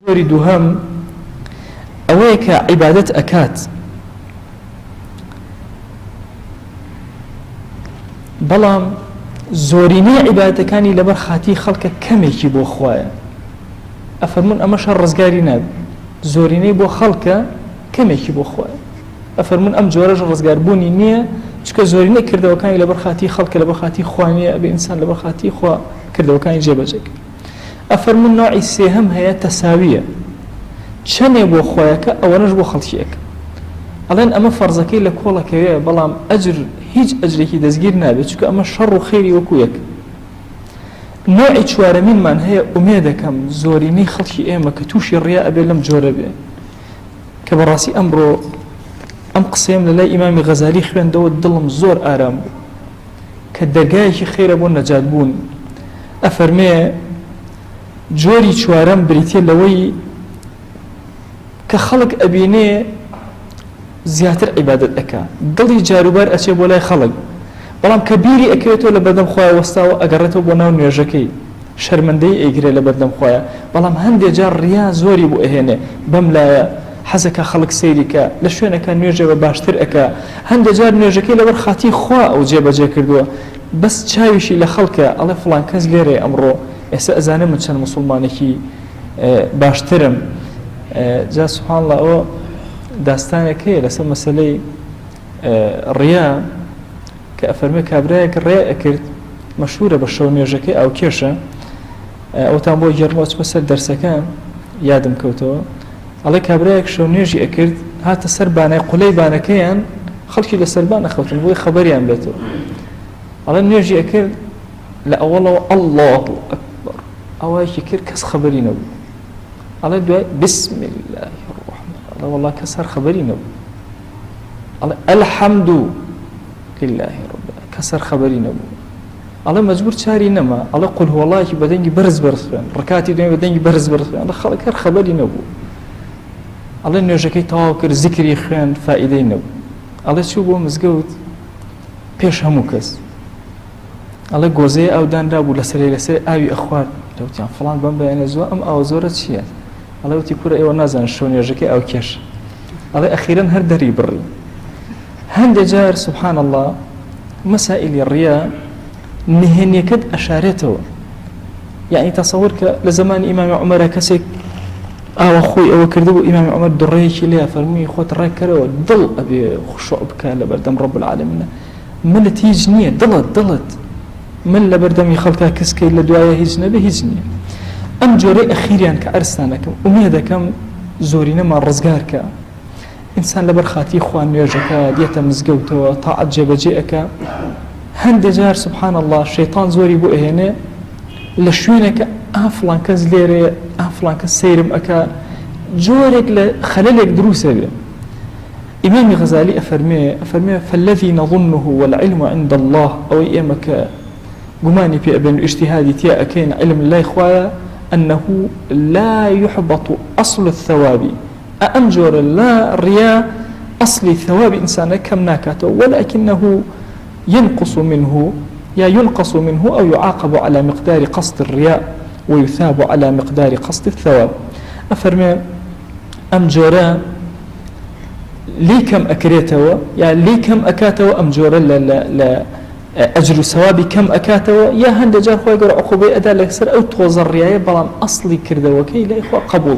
دووهەم ئەوەیە کە عیبادەت ئەکات بەڵام زۆرینەی عیبادەتەکانی لەبەر خاتی خەڵکە کەمێکی بۆ خوایە ئەفەرمون ئەمەشە ڕزگاری نابێت زۆرینەی بۆ خەڵکە کەمێکی بۆ خوایە ئەفەرمون ئەم جۆرەش ڕزگاربوونی نییە چکە زۆرینەی کردەوەکانی لەبەر خاتی خەڵکە لەبەر خاتی خوا نییە ئەبێ ئینسان لەبەر خاتی خوا کردەوەکانی جێبەجێ ئەفەرمون نوعی سێهەم هەیە تەساویە چەندێ بۆ خۆیەکە ئەوەنەش بۆ خەڵکیەکە ئەڵێن ئەمە فەرزەکەی لە کۆڵەکەوەیە بەڵام ئەجر هیچ ئەجرێکی دەستگیر نابێت چونکە ئەمە شەڕ و خێری وەکو یەک نوعی چوارەمینمان هەیە ئومێ دەکەم زۆرینەی خەڵکی ئێمە کە تووشی ڕیا ئەبێ لەم جۆرە بێ کە بەڕاستی ئەمڕۆ ئەم قسەیەم لە لای ئیمامی غەزالی خوێندەوە دڵم زۆر ئارام بوو کە دەرگایەکی خێرە بۆ نەجات بوون ئەفەرمێ جۆری چوارەم بریتێ لەوەی کە خەڵک ئەبینێ زیاتر عیبادەت ئەکا دڵی جاروبار ئەچێ بۆ لای خەڵک بەڵام کە بیری ئەکەوێتەوە لە بەردەم خۆیان وەستاوە ئەگەڕێتەوە بۆ ناو نوێژەکەی شەرمەندەی ئەیگرێت لە بەردەم خۆیان بەڵام هەندێک جار ڕیا زۆری بۆ ئەهێنێ بەم لایە حەزەکە خەڵک سەیریکە لە شوێنەکە نوێژەوە باشتر ئەکا هەندێک جار نوێژەکەی لەبەر خاتی خوا ئەو جێبەجێ کردووە بەس چاویشی لە خەڵکە ئەڵێ فڵان کەس لێرێ ئەمڕۆ ئێستا ئەزانێ من چەند موسڵمانێکی باشترم جا سوبحان الله ئەوە داستانێکەیە لەسەر مەسەلەی ڕیا کە ئەفەرمێ کابرایەک ڕێ ئەکرد مەشهورە بە شەو نوێژەکەی ئەو کێشە ئەوتان بۆ گەرمەوە چمە سەر دەرسەکان یادم کەوتەوە ئەڵێ کابرایەک شەو نوێژی ئەکرد هاتە سەر بانای قولەی بانەکەیان خەڵکی لە سەربان نەخەوتن بۆی خەبەریان بێتەوە ئەڵێ نوێژی ئەکرد لە ئەوڵەوە الله ئەکبەر ئەوەیەکی کرد کەس خەبەری نەبوو ئەڵێ دوای بسم الله الرحمن ئەڵێ وەڵڵا کەس هەر خەبەری نەبوو ئەڵێ الحەمد لله رب کەس هەر خەبەری نەبوو ئەڵێ مەجبور چاری نەما ئەڵێ قول هو اللهی بەدەنگی بەرز بەرز خوێن ڕکاتی دوێنێ بەدەنگی بەرز بەرز خوێن ئەڵێ خەڵک هەر خەبەری نەبوو ئەڵێ نوێژەکەی تەواو کرد زیکری خوێن فائیدەی نەبوو ئەڵێ چوو بۆ مزگەوت پێش هەموو کەس ئەڵێ گۆزەیە ئاو دانرا بوو لەسەر ئاوی ئەخوارد دەوتیان فڵان بەم بەیانە زۆر ئەم ئاو زۆرە چییە ئەڵێ وتی کوورە ئێوە نازانن شەو نوێژەکەی ئاو کێش ئەڵێ ئەخیرەن هەر دەری بڕی هەندێک جار سوبحان الله مەسائلی ڕیا نهێنیەکەت ئەشارێتەوە یعنی تەسەوور کە لە زمانی ئیمامی عومەرە کەسێک ئاوە خۆی ئەوە کردبوو ئیمامی عومەر دوڕەیەکی لێ فەرمووی خۆت ڕێککەرەوە دڵ ئەبێ خوشوع بکە لە بەردەم ڕەب العالەمینە منت هیچ نییە دڵت من لە بەردەمی خەڵکا کەسکەی لە دوایە هیچ نەبێ هیچ نییە ئەم جۆرەی ئەخیریان کە ئەرستانەکەم ئومێ دەکەم زۆرینەمان ڕزگارکە ئینسان لەبەر خاتی خوا نوێژەکە دێتە مزگەوتەوە تاعەت جێبەجێ ئەکا هەندێک جار سوبحان الله شەیطان زۆری بۆ ئەهێنێ لە شوێنێکە فڵان کەس لێرێ فڵان کەس سەیرم ئەکا جۆرێک لە خەلەلێک دروسە بێ ئیمامی غەزالی ئەفەرمێ فالذي نظنه والعلم عند الله ئەوەی ئێمە کە گومانی پێ ئەبێن و ئیجتیهادی تیا ئەکەین علم لای خوایە أنه لا يحبط أصل الثواب ئەم جۆرە لا ڕیا أصلی ثوابی ئینسانە کەم ناکاتەوە ولكنه ينقص منه أو يعاقب على مقدار قصد الرياء ويثاب على مقدار قصد الثواب أفرمي أم جورا لي كم أكريتوا يعني لي كم أكاتوا أم جورا لا أجر ثوابي كم أكاتوا يا هند جار خوي قرأ عقوبة أدا لكسر أو توزر رياء بلان أصلي كرده وكي لا إخوة قبول